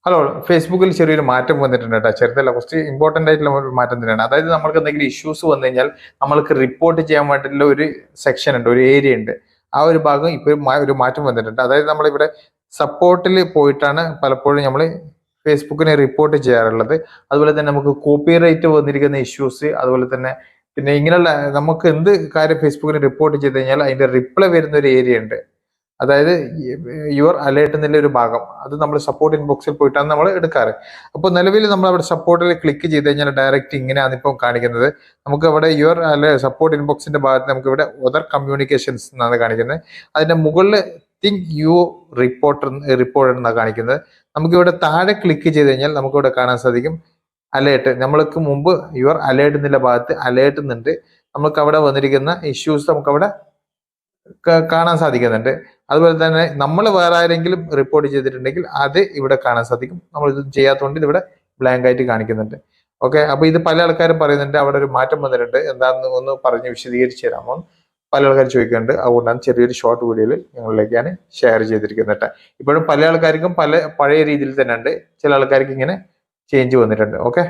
Hello, ഫേസ്ബുക്കിൽ ചെറിയൊരു മാറ്റം വന്നിട്ടുണ്ട് കേട്ടോ. ചെറുതല്ല, കുറച്ച് ഇമ്പോർട്ടന്റ് ആയിട്ടുള്ള ഒരു മാറ്റം തന്നെയാണ്. അതായത് നമ്മൾക്ക് എന്തെങ്കിലും ഇഷ്യൂസ് വന്നു കഴിഞ്ഞാൽ നമ്മൾക്ക് റിപ്പോർട്ട് ചെയ്യാൻ വേണ്ടിയിട്ടുള്ള ഒരു സെക്ഷൻ ഉണ്ട്, ഒരു ഏരിയ ഉണ്ട്. ആ ഒരു ഭാഗം ഇപ്പോൾ ഒരു മാറ്റം വന്നിട്ടുണ്ട്. അതായത് നമ്മളിവിടെ സപ്പോർട്ടിൽ പോയിട്ടാണ് പലപ്പോഴും നമ്മൾ ഫേസ്ബുക്കിനെ റിപ്പോർട്ട് ചെയ്യാറുള്ളത്. അതുപോലെ തന്നെ നമുക്ക് കോപ്പിറൈറ്റ് വന്നിരിക്കുന്ന ഇഷ്യൂസ്, അതുപോലെ തന്നെ പിന്നെ ഇങ്ങനെയുള്ള നമുക്ക് എന്ത് കാര്യം ഫേസ്ബുക്കിന് റിപ്പോർട്ട് ചെയ്ത് കഴിഞ്ഞാൽ അതിന്റെ റിപ്ലൈ വരുന്ന ഒരു ഏരിയ ഉണ്ട്. അതായത് യുവർ അലേർട്ട് എന്നുള്ള ഒരു ഭാഗം, അത് നമ്മൾ സപ്പോർട്ട് ഇൻബോക്സിൽ പോയിട്ടാണ് നമ്മൾ എടുക്കാറ്. അപ്പോൾ നിലവിൽ നമ്മൾ അവിടെ സപ്പോർട്ടിൽ ക്ലിക്ക് ചെയ്ത് കഴിഞ്ഞാൽ ഡയറക്റ്റ് ഇങ്ങനെയാണ് ഇപ്പം കാണിക്കുന്നത്. നമുക്ക് അവിടെ യുവർ സപ്പോർട്ട് ഇൻബോക്സിന്റെ ഭാഗത്ത് നമുക്ക് ഇവിടെ അതർ കമ്മ്യൂണിക്കേഷൻസ് എന്നാണ് കാണിക്കുന്നത്. അതിന്റെ മുകളിൽ തിങ്ക് യു റിപ്പോർട്ട് എന്നാണ് കാണിക്കുന്നത്. നമുക്കിവിടെ താഴെ ക്ലിക്ക് ചെയ്ത് കഴിഞ്ഞാൽ നമുക്കിവിടെ കാണാൻ സാധിക്കും അലേർട്ട്. നമ്മൾക്ക് മുമ്പ് യുവർ അലേർട്ട് എന്നുള്ള ഭാഗത്ത് അലേർട്ട് എന്നുണ്ട്. നമുക്ക് അവിടെ വന്നിരിക്കുന്ന ഇഷ്യൂസ് നമുക്ക് അവിടെ കാണാൻ സാധിക്കുന്നുണ്ട്. അതുപോലെ തന്നെ നമ്മൾ വേറെ ആരെങ്കിലും റിപ്പോർട്ട് ചെയ്തിട്ടുണ്ടെങ്കിൽ അത് ഇവിടെ കാണാൻ സാധിക്കും. നമ്മൾ ഇത് ചെയ്യാത്തതുകൊണ്ട് ഇതിവിടെ ബ്ലാങ്ക് ആയിട്ട് കാണിക്കുന്നുണ്ട്. ഓക്കെ, അപ്പൊ ഇത് പല ആൾക്കാരും പറയുന്നുണ്ട് അവിടെ ഒരു മാറ്റം വന്നിട്ടുണ്ട്, എന്താണെന്ന് ഒന്ന് പറഞ്ഞ് വിശദീകരിച്ച് തരാമോ പല ആൾക്കാർ ചോദിക്കുന്നുണ്ട്. അതുകൊണ്ടാണ് ചെറിയൊരു ഷോർട്ട് വീഡിയോയിൽ ഞങ്ങളിലേക്ക് ഞാൻ ഷെയർ ചെയ്തിരിക്കുന്നത്. ഇപ്പോഴും പല ആൾക്കാർക്കും പഴയ രീതിയിൽ തന്നെ ഉണ്ട്, ചില ആൾക്കാർക്ക് ഇങ്ങനെ ചേഞ്ച് വന്നിട്ടുണ്ട്. ഓക്കെ.